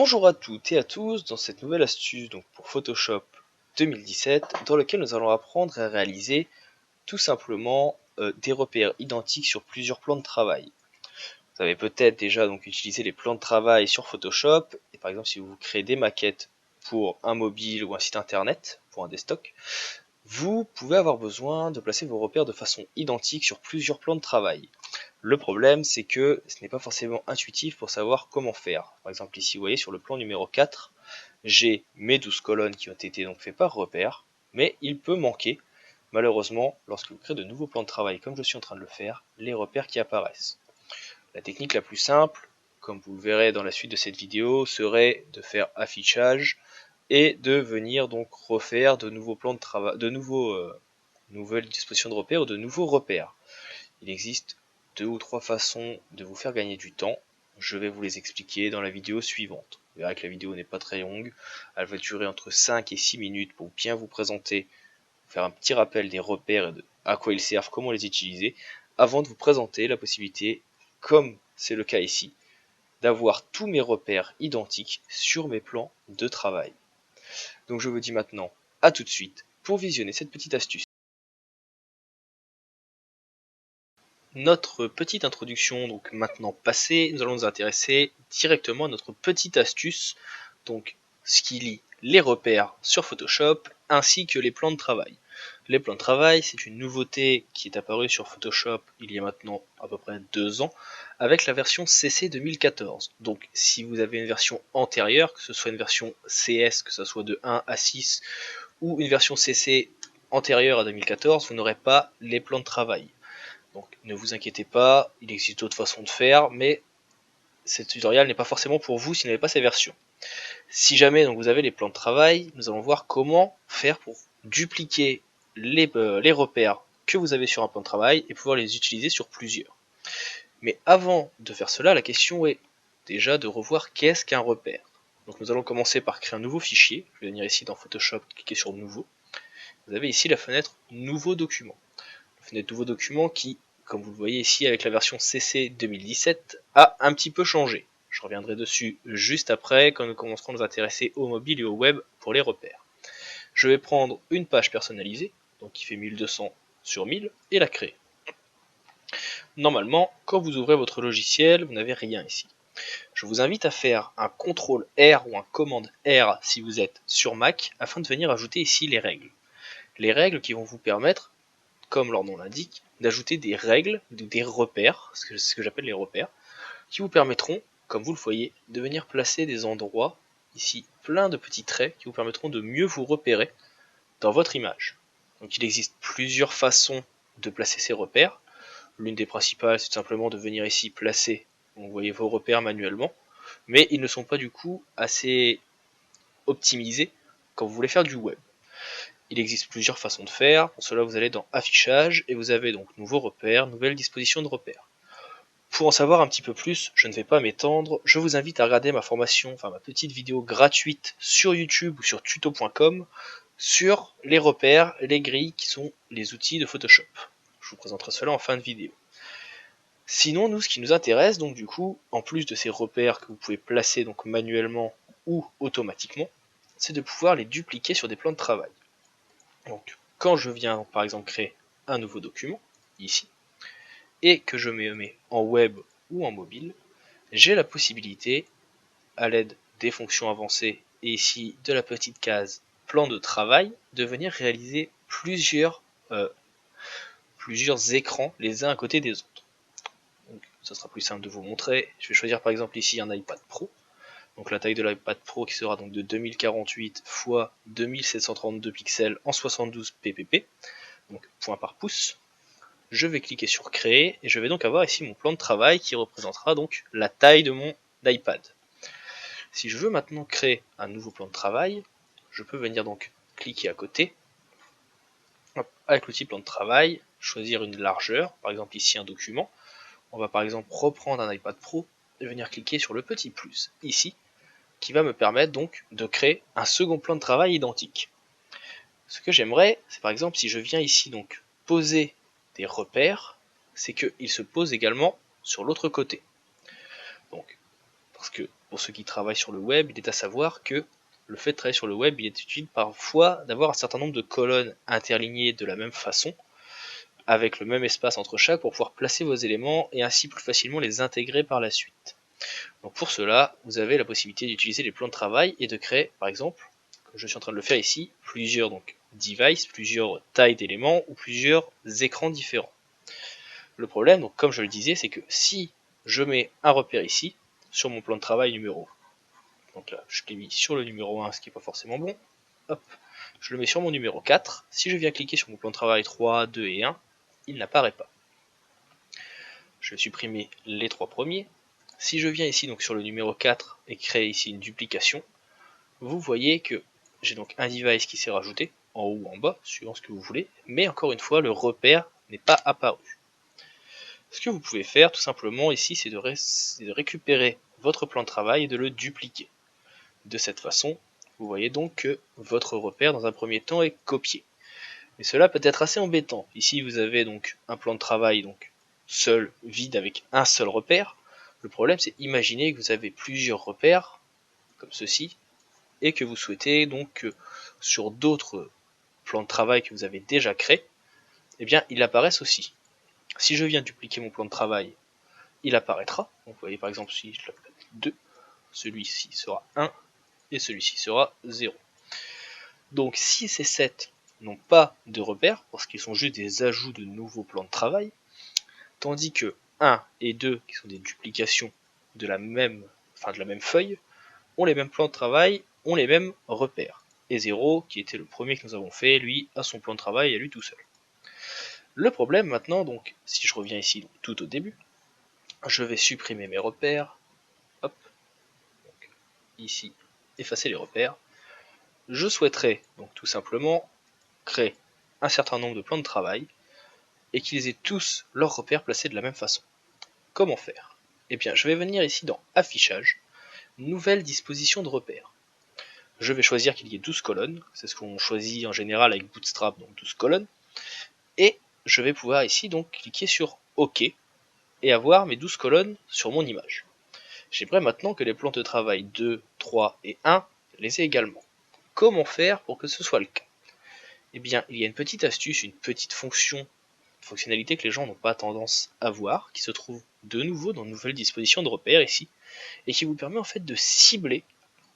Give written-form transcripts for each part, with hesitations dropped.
Bonjour à toutes et à tous dans cette nouvelle astuce donc pour Photoshop 2017 dans lequel nous allons apprendre à réaliser tout simplement des repères identiques sur plusieurs plans de travail. Vous avez peut-être déjà donc utilisé les plans de travail sur Photoshop et par exemple si vous créez des maquettes pour un mobile ou un site internet, pour un desktop, vous pouvez avoir besoin de placer vos repères de façon identique sur plusieurs plans de travail. Le problème, c'est que ce n'est pas forcément intuitif pour savoir comment faire. Par exemple, ici, vous voyez, sur le plan numéro 4, j'ai mes 12 colonnes qui ont été donc faites par repère, mais il peut manquer, malheureusement, lorsque vous créez de nouveaux plans de travail, comme je suis en train de le faire, les repères qui apparaissent. La technique la plus simple, comme vous le verrez dans la suite de cette vidéo, serait de faire affichage et de venir donc refaire de nouveaux plans de travail, nouvelles dispositions de repères ou de nouveaux repères. Il existe 2 ou 3 façons de vous faire gagner du temps. Je vais vous les expliquer dans la vidéo suivante. Vous verrez que la vidéo n'est pas très longue. Elle va durer entre 5 et 6 minutes pour bien vous présenter, vous faire un petit rappel des repères et de à quoi ils servent, comment les utiliser, avant de vous présenter la possibilité, comme c'est le cas ici, d'avoir tous mes repères identiques sur mes plans de travail. Donc je vous dis maintenant à tout de suite pour visionner cette petite astuce. Notre petite introduction donc maintenant passée, nous allons nous intéresser directement à notre petite astuce, donc ce qui lie les repères sur Photoshop ainsi que les plans de travail. Les plans de travail, c'est une nouveauté qui est apparue sur Photoshop il y a maintenant à peu près 2 ans avec la version CC 2014. Donc si vous avez une version antérieure, que ce soit une version CS, que ce soit de 1 à 6 ou une version CC antérieure à 2014, vous n'aurez pas les plans de travail. Donc ne vous inquiétez pas, il existe d'autres façons de faire, mais ce tutoriel n'est pas forcément pour vous si vous n'avez pas ces versions. Si jamais donc, vous avez les plans de travail, nous allons voir comment faire pour dupliquer les repères que vous avez sur un plan de travail et pouvoir les utiliser sur plusieurs. Mais avant de faire cela, la question est déjà de revoir qu'est-ce qu'un repère. Donc nous allons commencer par créer un nouveau fichier. Je vais venir ici dans Photoshop, cliquer sur Nouveau. Vous avez ici la fenêtre Nouveau document. La fenêtre Nouveau document qui, comme vous le voyez ici avec la version CC 2017, a un petit peu changé. Je reviendrai dessus juste après quand nous commencerons à nous intéresser au mobile et au web pour les repères. Je vais prendre une page personnalisée, donc qui fait 1200 sur 1000, et la créer. Normalement, quand vous ouvrez votre logiciel, vous n'avez rien ici. Je vous invite à faire un CTRL R ou un commande R si vous êtes sur Mac, afin de venir ajouter ici les règles. Les règles qui vont vous permettre, comme leur nom l'indique, d'ajouter des règles, des repères, c'est ce que j'appelle les repères, qui vous permettront, comme vous le voyez, de venir placer des endroits, ici plein de petits traits, qui vous permettront de mieux vous repérer dans votre image. Donc il existe plusieurs façons de placer ces repères. L'une des principales, c'est tout simplement de venir ici placer, vous voyez vos repères manuellement, mais ils ne sont pas du coup assez optimisés quand vous voulez faire du web. Il existe plusieurs façons de faire. Pour cela, vous allez dans Affichage et vous avez donc Nouveaux repères, Nouvelle disposition de repères. Pour en savoir un petit peu plus, je ne vais pas m'étendre, je vous invite à regarder ma formation, enfin ma petite vidéo gratuite sur YouTube ou sur tuto.com sur les repères, les grilles qui sont les outils de Photoshop. Je vous présenterai cela en fin de vidéo. Sinon, nous, ce qui nous intéresse, donc du coup, en plus de ces repères que vous pouvez placer donc manuellement ou automatiquement, c'est de pouvoir les dupliquer sur des plans de travail. Donc, quand je viens par exemple créer un nouveau document, ici, et que je me mets en web ou en mobile, j'ai la possibilité, à l'aide des fonctions avancées et ici de la petite case plan de travail, de venir réaliser plusieurs écrans les uns à côté des autres. Donc, ça sera plus simple de vous montrer. Je vais choisir par exemple ici un iPad Pro. Donc la taille de l'iPad Pro qui sera donc de 2048 x 2732 pixels en 72 ppp, donc point par pouce. Je vais cliquer sur créer et je vais donc avoir ici mon plan de travail qui représentera donc la taille de mon iPad. Si je veux maintenant créer un nouveau plan de travail, je peux venir donc cliquer à côté, avec l'outil plan de travail, choisir une largeur, par exemple ici un document. On va par exemple reprendre un iPad Pro et venir cliquer sur le petit plus ici, qui va me permettre donc de créer un second plan de travail identique. Ce que j'aimerais, c'est par exemple si je viens ici donc poser des repères, c'est qu'ils se posent également sur l'autre côté. Donc, parce que pour ceux qui travaillent sur le web, il est à savoir que le fait de travailler sur le web, il est utile parfois d'avoir un certain nombre de colonnes interlignées de la même façon, avec le même espace entre chaque, pour pouvoir placer vos éléments et ainsi plus facilement les intégrer par la suite. Donc pour cela, vous avez la possibilité d'utiliser les plans de travail et de créer, par exemple, comme je suis en train de le faire ici, plusieurs devices, plusieurs tailles d'éléments ou plusieurs écrans différents. Le problème, donc comme je le disais, c'est que si je mets un repère ici, sur mon plan de travail numéro, donc là je l'ai mis sur le numéro 1, ce qui n'est pas forcément bon, hop, je le mets sur mon numéro 4, si je viens cliquer sur mon plan de travail 3, 2 et 1, il n'apparaît pas. Je vais supprimer les 3 premiers. Si je viens ici donc sur le numéro 4 et créer ici une duplication, vous voyez que j'ai donc un device qui s'est rajouté, en haut ou en bas, suivant ce que vous voulez, mais encore une fois, le repère n'est pas apparu. Ce que vous pouvez faire tout simplement ici, c'est de récupérer votre plan de travail et de le dupliquer. De cette façon, vous voyez donc que votre repère dans un premier temps est copié. Mais cela peut être assez embêtant. Ici vous avez donc un plan de travail donc seul, vide, avec un seul repère. Le problème c'est imaginer que vous avez plusieurs repères, comme ceci, et que vous souhaitez donc que sur d'autres plans de travail que vous avez déjà créés, eh bien il apparaisse aussi. Si je viens dupliquer mon plan de travail, il apparaîtra. Donc vous voyez par exemple si je l'appelle 2, celui-ci sera 1 et celui-ci sera 0. Donc si ces 7 n'ont pas de repères, parce qu'ils sont juste des ajouts de nouveaux plans de travail, tandis que 1 et 2, qui sont des duplications de la même feuille, ont les mêmes plans de travail, ont les mêmes repères. Et 0, qui était le premier que nous avons fait, lui, a son plan de travail à lui tout seul. Le problème maintenant, donc, si je reviens ici donc, tout au début, je vais supprimer mes repères, hop, donc, ici, effacer les repères. Je souhaiterais donc tout simplement créer un certain nombre de plans de travail et qu'ils aient tous leurs repères placés de la même façon. Comment faire? Eh bien, je vais venir ici dans Affichage, Nouvelle disposition de repères. Je vais choisir qu'il y ait 12 colonnes, c'est ce qu'on choisit en général avec Bootstrap, donc 12 colonnes, et je vais pouvoir ici donc cliquer sur OK et avoir mes 12 colonnes sur mon image. J'aimerais maintenant que les plans de travail 2, 3 et 1 les aient également. Comment faire pour que ce soit le cas? Eh bien, il y a une petite astuce, une petite fonctionnalité que les gens n'ont pas tendance à voir, qui se trouve de nouveau dans Nouvelle disposition de repères ici, et qui vous permet en fait de cibler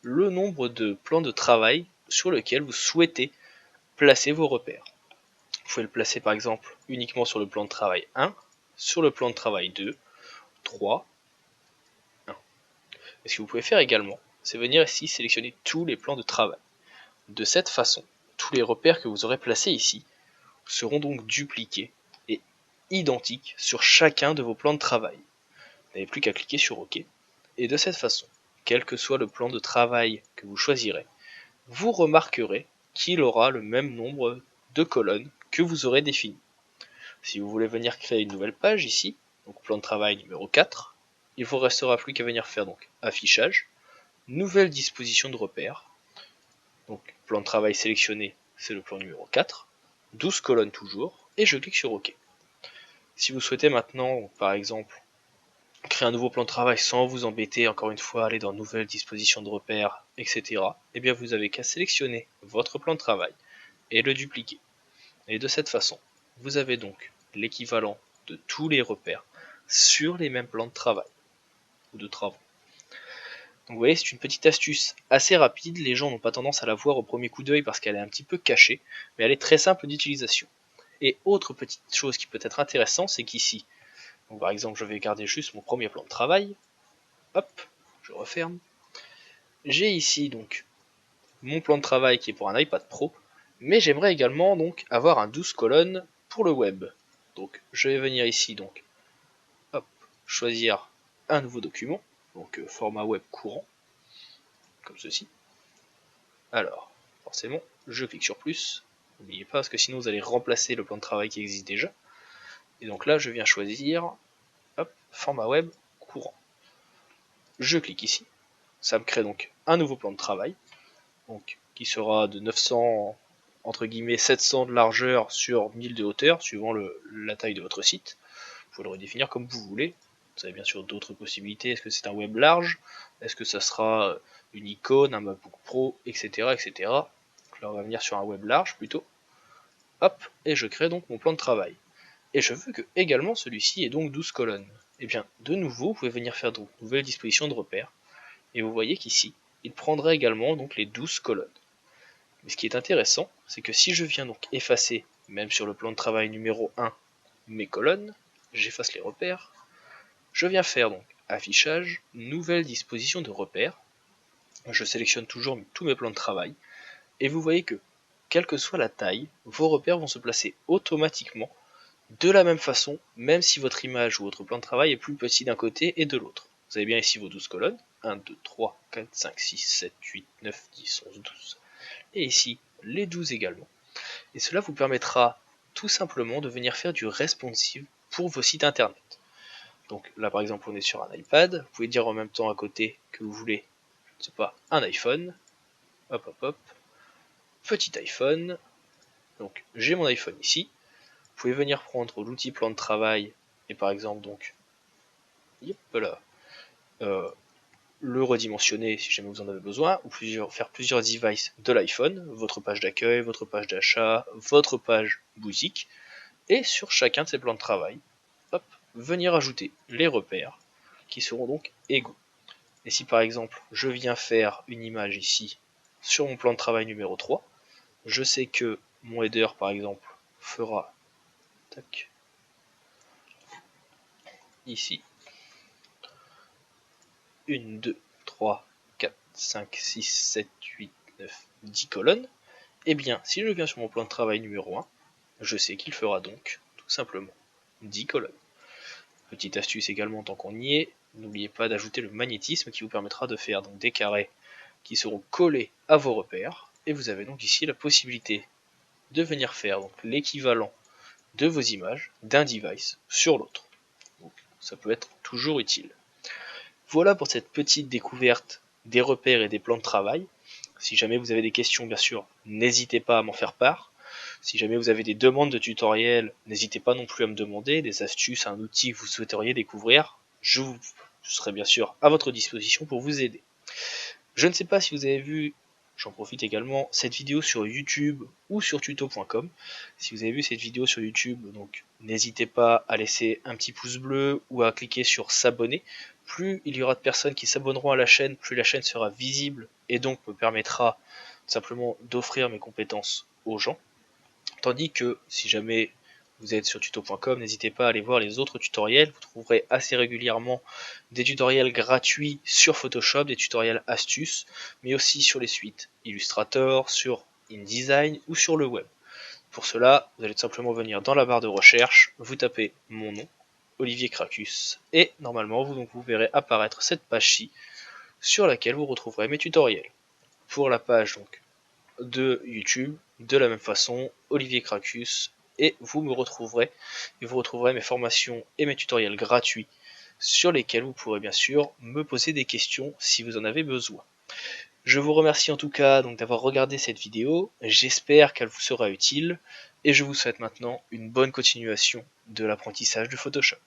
le nombre de plans de travail sur lequel vous souhaitez placer vos repères. Vous pouvez le placer par exemple uniquement sur le plan de travail 1, sur le plan de travail 2, 3, 1. Et ce que vous pouvez faire également, c'est venir ici sélectionner tous les plans de travail. De cette façon, tous les repères que vous aurez placés ici seront donc dupliqués et identiques sur chacun de vos plans de travail. Vous n'avez plus qu'à cliquer sur OK, et de cette façon, quel que soit le plan de travail que vous choisirez, vous remarquerez qu'il aura le même nombre de colonnes que vous aurez définies. Si vous voulez venir créer une nouvelle page ici, donc plan de travail numéro 4, il ne vous restera plus qu'à venir faire donc affichage, nouvelle disposition de repères, donc plan de travail sélectionné, c'est le plan numéro 4, 12 colonnes toujours, et je clique sur OK. Si vous souhaitez maintenant, par exemple, créer un nouveau plan de travail sans vous embêter, encore une fois, aller dans nouvelles dispositions de repères, etc., eh bien vous avez qu'à sélectionner votre plan de travail et le dupliquer. Et de cette façon, vous avez donc l'équivalent de tous les repères sur les mêmes plans de travail ou de travaux. Donc vous voyez, c'est une petite astuce assez rapide, les gens n'ont pas tendance à la voir au premier coup d'œil parce qu'elle est un petit peu cachée, mais elle est très simple d'utilisation. Et autre petite chose qui peut être intéressante, c'est qu'ici, par exemple je vais garder juste mon premier plan de travail, hop, je referme, j'ai ici donc mon plan de travail qui est pour un iPad Pro, mais j'aimerais également donc avoir un 12 colonnes pour le web. Donc je vais venir ici donc hop, choisir un nouveau document, donc format web courant, comme ceci. Alors, forcément, je clique sur plus, n'oubliez pas parce que sinon vous allez remplacer le plan de travail qui existe déjà. Et donc là je viens choisir hop, format web courant. Je clique ici, ça me crée donc un nouveau plan de travail, donc qui sera de 900 entre guillemets 700 de largeur sur 1000 de hauteur, suivant la taille de votre site. Vous pouvez le redéfinir comme vous voulez, Vous avez bien sûr d'autres possibilités. Est-ce que c'est un web large? Est-ce que ça sera une icône, un MacBook Pro, etc. etc. Donc là on va venir sur un web large plutôt. Hop, et je crée donc mon plan de travail. Et je veux que également celui-ci ait donc 12 colonnes. Et bien de nouveau vous pouvez venir faire donc nouvelle disposition de repères. Et vous voyez qu'ici, il prendrait également donc les 12 colonnes. Mais ce qui est intéressant, c'est que si je viens donc effacer, même sur le plan de travail numéro 1, mes colonnes, j'efface les repères, je viens faire donc affichage, nouvelle disposition de repères, je sélectionne toujours tous mes plans de travail, et vous voyez que, quelle que soit la taille, vos repères vont se placer automatiquement de la même façon, même si votre image ou votre plan de travail est plus petit d'un côté et de l'autre. Vous avez bien ici vos 12 colonnes, 1, 2, 3, 4, 5, 6, 7, 8, 9, 10, 11, 12, et ici les 12 également. Et cela vous permettra tout simplement de venir faire du responsive pour vos sites internet. Donc là par exemple on est sur un iPad, vous pouvez dire en même temps à côté que vous voulez, je ne sais pas, un iPhone, hop hop hop, petit iPhone, donc j'ai mon iPhone ici, vous pouvez venir prendre l'outil plan de travail et par exemple donc, hop là, le redimensionner si jamais vous en avez besoin, ou faire plusieurs devices de l'iPhone, votre page d'accueil, votre page d'achat, votre page boutique, et sur chacun de ces plans de travail, hop, venir ajouter les repères qui seront donc égaux. Et si par exemple je viens faire une image ici sur mon plan de travail numéro 3, je sais que mon header par exemple fera tac, ici 1, 2, 3, 4, 5, 6, 7, 8, 9, 10 colonnes, et bien si je viens sur mon plan de travail numéro 1, je sais qu'il fera donc tout simplement 10 colonnes. Petite astuce également tant qu'on y est, n'oubliez pas d'ajouter le magnétisme qui vous permettra de faire donc des carrés qui seront collés à vos repères, et vous avez donc ici la possibilité de venir faire l'équivalent de vos images d'un device sur l'autre. Donc ça peut être toujours utile. Voilà pour cette petite découverte des repères et des plans de travail. Si jamais vous avez des questions, bien sûr, n'hésitez pas à m'en faire part. Si jamais vous avez des demandes de tutoriels, n'hésitez pas non plus à me demander des astuces, un outil que vous souhaiteriez découvrir. Je serai bien sûr à votre disposition pour vous aider. Je ne sais pas si vous avez vu, j'en profite également, cette vidéo sur YouTube ou sur tuto.com. Si vous avez vu cette vidéo sur YouTube, donc n'hésitez pas à laisser un petit pouce bleu ou à cliquer sur s'abonner. Plus il y aura de personnes qui s'abonneront à la chaîne, plus la chaîne sera visible et donc me permettra simplement d'offrir mes compétences aux gens. Tandis que si jamais vous êtes sur tuto.com, n'hésitez pas à aller voir les autres tutoriels, vous trouverez assez régulièrement des tutoriels gratuits sur Photoshop, des tutoriels astuces, mais aussi sur les suites Illustrator, sur InDesign ou sur le web. Pour cela, vous allez tout simplement venir dans la barre de recherche, vous tapez mon nom, Olivier Cracus, et normalement vous verrez apparaître cette page-ci sur laquelle vous retrouverez mes tutoriels. Pour la page donc de YouTube, de la même façon, Olivier Cracus, et vous retrouverez mes formations et mes tutoriels gratuits sur lesquels vous pourrez bien sûr me poser des questions si vous en avez besoin. Je vous remercie en tout cas donc d'avoir regardé cette vidéo, j'espère qu'elle vous sera utile, et je vous souhaite maintenant une bonne continuation de l'apprentissage de Photoshop.